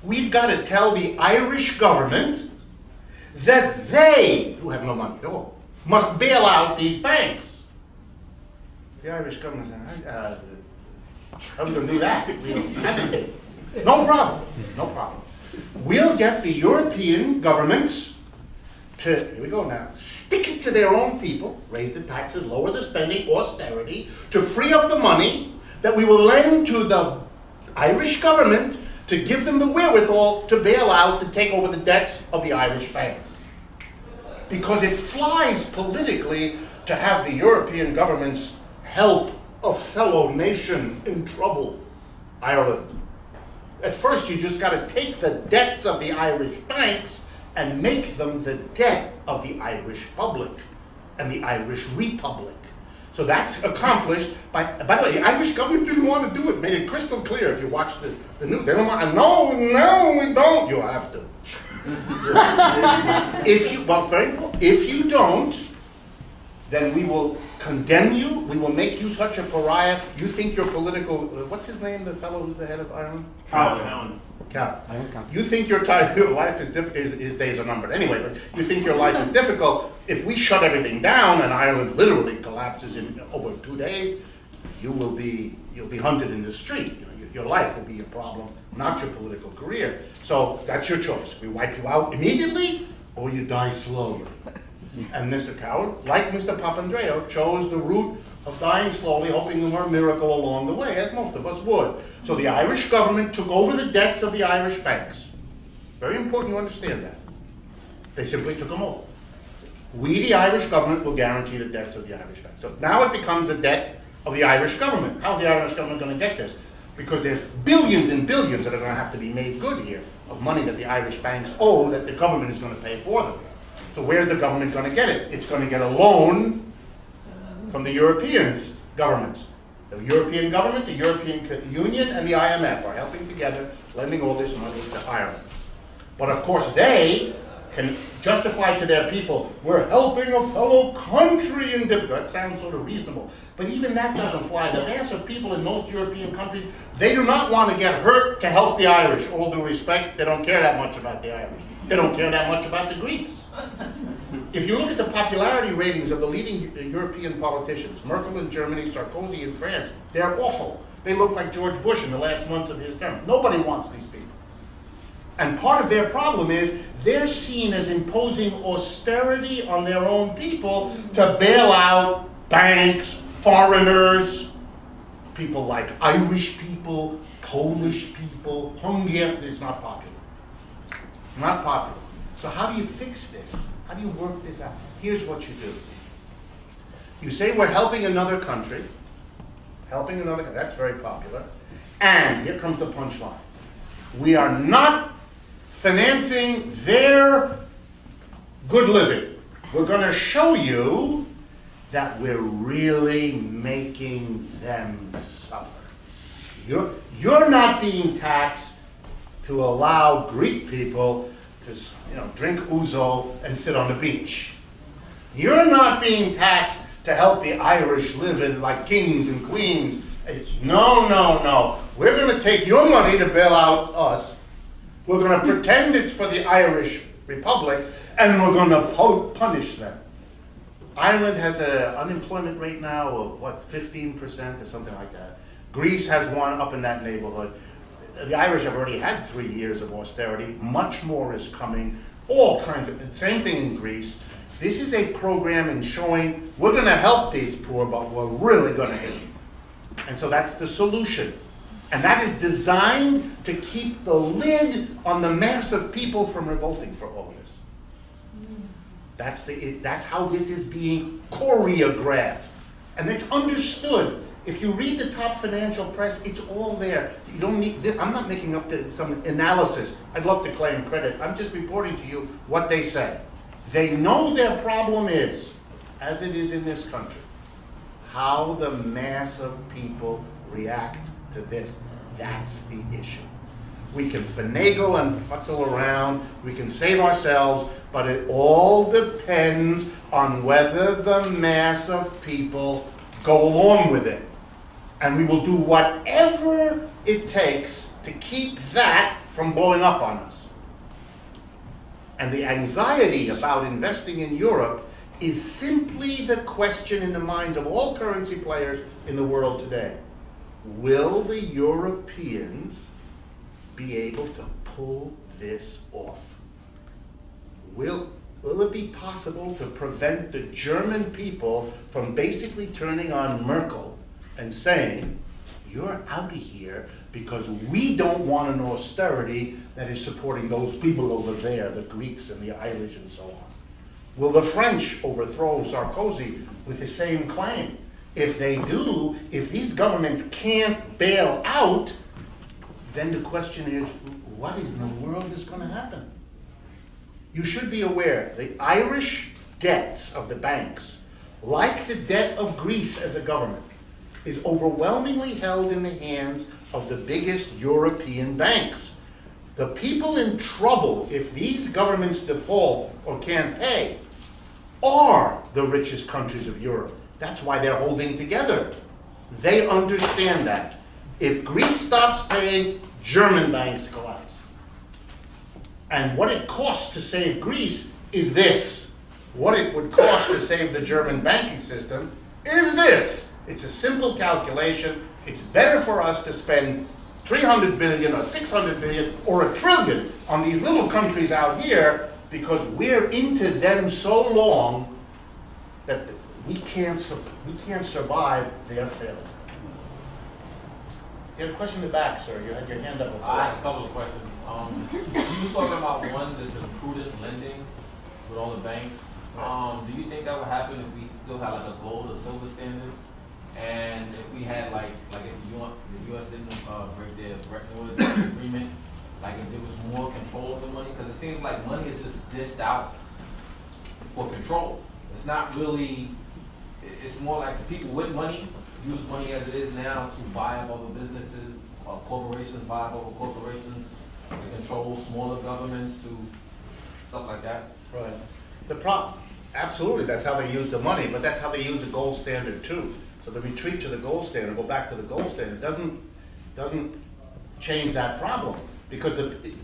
We've got to tell the Irish government that they, who have no money at all, must bail out these banks. The Irish government said, how are we going to do that? No problem, no problem. We'll get the European governments to, here we go now, stick it to their own people, raise the taxes, lower the spending, austerity, to free up the money that we will lend to the Irish government to give them the wherewithal to bail out, to take over the debts of the Irish banks. Because it flies politically to have the European governments help a fellow nation in trouble, Ireland. At first, you just got to take the debts of the Irish banks and make them the debt of the Irish public and the Irish Republic. So that's accomplished by the way, the Irish government didn't want to do it, made it crystal clear if you watch the news. They don't want, no, we don't. You have to. If you don't, then we will condemn you, we will make you such a pariah. You think your political, what's his name, the fellow who's the head of Ireland? Cal. You think your life is his days are numbered. Anyway, but you think your life is difficult. If we shut everything down and Ireland literally collapses in over 2 days, you'll be hunted in the street. You know, your life will be a problem, not your political career. So that's your choice. We wipe you out immediately, or you die slowly. And Mr. Coward, like Mr. Papandreou, chose the route of dying slowly, hoping for a miracle along the way, as most of us would. So the Irish government took over the debts of the Irish banks. Very important you understand that. They simply took them over. We, the Irish government, will guarantee the debts of the Irish banks. So now it becomes the debt of the Irish government. How is the Irish government going to get this? Because there's billions and billions that are going to have to be made good here of money that the Irish banks owe that the government is going to pay for them. So where's the government going to get it? It's going to get a loan from the European governments. The European government, the European Union, and the IMF are helping together, lending all this money to Ireland. But of course they can justify to their people, we're helping a fellow country in difficulty. That sounds sort of reasonable. But even that doesn't fly. The mass of people in most European countries, they do not want to get hurt to help the Irish. All due respect, they don't care that much about the Irish. They don't care that much about the Greeks. If you look at the popularity ratings of the leading European politicians, Merkel in Germany, Sarkozy in France, they're awful. They look like George Bush in the last months of his term. Nobody wants these people. And part of their problem is they're seen as imposing austerity on their own people to bail out banks, foreigners, people like Irish people, Polish people, Hungarian. It's not popular. Not popular. So how do you fix this? How do you work this out? Here's what you do. You say we're helping another country. Helping another country. That's very popular. And here comes the punchline. We are not financing their good living. We're going to show you that we're really making them suffer. You're not being taxed to allow Greek people to drink ouzo and sit on the beach. You're not being taxed to help the Irish live in like kings and queens. No, no, no. We're going to take your money to bail out us. We're going to pretend it's for the Irish Republic, and we're going to punish them. Ireland has an unemployment rate now of, what, 15% or something like that. Greece has one up in that neighborhood. The Irish have already had 3 years of austerity. Much more is coming. All kinds of, same thing in Greece. This is a program in showing we're going to help these poor, but we're really going to hit them. And so that's the solution. And that is designed to keep the lid on the mass of people from revolting for all this. That's how this is being choreographed. And it's understood. If you read the top financial press, it's all there. You don't need, I'm not making up some analysis. I'd love to claim credit. I'm just reporting to you what they say. They know their problem is, as it is in this country, how the mass of people react to this. That's the issue. We can finagle and futzel around, we can save ourselves, but it all depends on whether the mass of people go along with it. And we will do whatever it takes to keep that from blowing up on us. And the anxiety about investing in Europe is simply the question in the minds of all currency players in the world today. Will the Europeans be able to pull this off? Will it be possible to prevent the German people from basically turning on Merkel and saying, you're out of here because we don't want an austerity that is supporting those people over there, the Greeks and the Irish and so on? Will the French overthrow Sarkozy with the same claim? If they do, if these governments can't bail out, then the question is, what in the world is going to happen? You should be aware, the Irish debts of the banks, like the debt of Greece as a government, is overwhelmingly held in the hands of the biggest European banks. The people in trouble, if these governments default or can't pay, are the richest countries of Europe. That's why they're holding together. They understand that. If Greece stops paying, German banks collapse. And what it costs to save Greece is this. What it would cost to save the German banking system is this. It's a simple calculation. It's better for us to spend 300 billion or 600 billion or $1 trillion on these little countries out here because we're into them so long that we can't survive their failure. You had a question in the back, sir. You had your hand up before. I had a couple of questions. You were talking about ones that's in prudent lending with all the banks. Do you think that would happen if we still had like a gold or silver standard? And if we had like if the U.S. didn't break their Bretton Woods agreement, like if there was more control of the money? Because it seems like money is just dished out for control. It's not really, it's more like the people with money use money as it is now to buy up other businesses, corporations buy up other corporations, to control smaller governments, to stuff like that. Right. The problem, absolutely, that's how they use the money, but that's how they use the gold standard too. So the retreat to the gold standard, go back to the gold standard, doesn't change that problem, because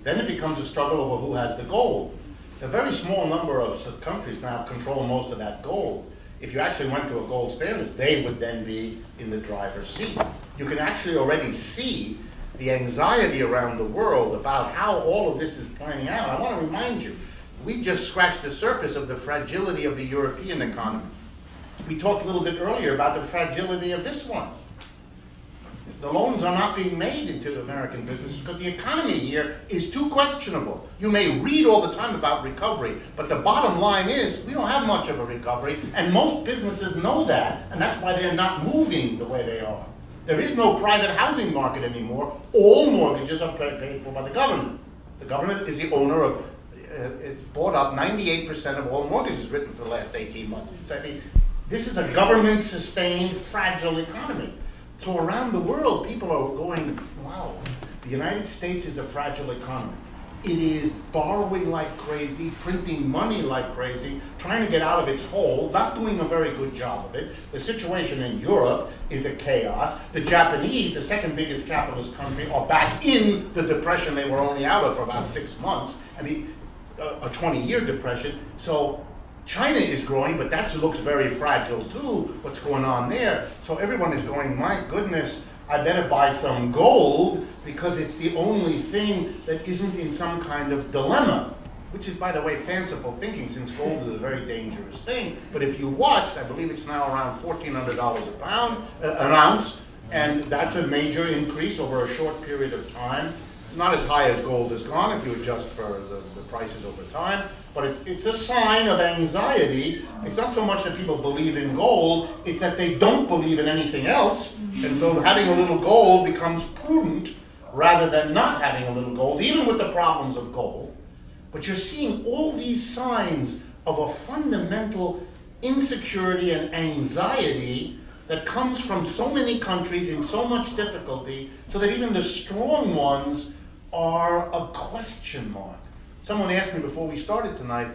then it becomes a struggle over who has the gold. A very small number of countries now control most of that gold. If you actually went to a gold standard, they would then be in the driver's seat. You can actually already see the anxiety around the world about how all of this is playing out. I want to remind you, we just scratched the surface of the fragility of the European economy. We talked a little bit earlier about the fragility of this one. The loans are not being made into American businesses because the economy here is too questionable. You may read all the time about recovery, but the bottom line is we don't have much of a recovery, and most businesses know that, and that's why they're not moving the way they are. There is no private housing market anymore. All mortgages are paid for by the government. The government is the owner of, it's bought up 98% of all mortgages written for the last 18 months. So I mean, this is a government-sustained, fragile economy. So around the world, people are going, wow, the United States is a fragile economy. It is borrowing like crazy, printing money like crazy, trying to get out of its hole, not doing a very good job of it. The situation in Europe is a chaos. The Japanese, the second biggest capitalist country, are back in the depression they were only out of for about 6 months. I mean, a 20-year depression. So China is growing, but that looks very fragile too, what's going on there. So everyone is going, my goodness, I better buy some gold because it's the only thing that isn't in some kind of dilemma, which is, by the way, fanciful thinking, since gold is a very dangerous thing. But if you watched, I believe it's now around $1,400 an ounce, and that's a major increase over a short period of time. Not as high as gold has gone if you adjust for the prices over time, but it's a sign of anxiety. It's not so much that people believe in gold, it's that they don't believe in anything else, and so having a little gold becomes prudent rather than not having a little gold, even with the problems of gold. But you're seeing all these signs of a fundamental insecurity and anxiety that comes from so many countries in so much difficulty, so that even the strong ones are a question mark. Someone asked me before we started tonight,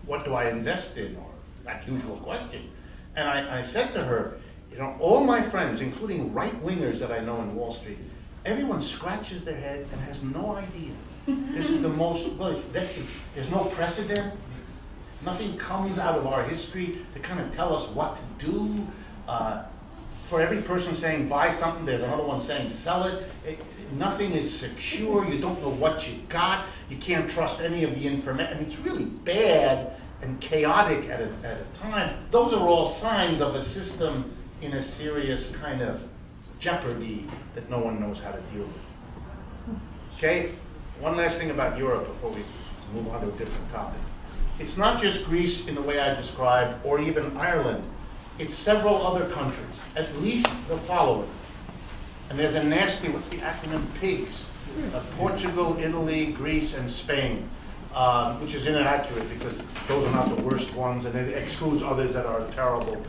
what do I invest in, or that usual question. And I said to her, you know, all my friends, including right-wingers that I know in Wall Street, everyone scratches their head and has no idea. This is the most, well, there's no precedent. Nothing comes out of our history to kind of tell us what to do. For every person saying buy something, there's another one saying sell it. Nothing is secure. You don't know what you got. You can't trust any of the information. I mean, it's really bad and chaotic at a time. Those are all signs of a system in a serious kind of jeopardy that no one knows how to deal with. Okay? One last thing about Europe before we move on to a different topic. It's not just Greece in the way I described, or even Ireland. It's several other countries, at least the following. And there's a nasty, what's the acronym? PIGS. Portugal, Italy, Greece, and Spain, which is inaccurate because those are not the worst ones, and it excludes others that are terrible.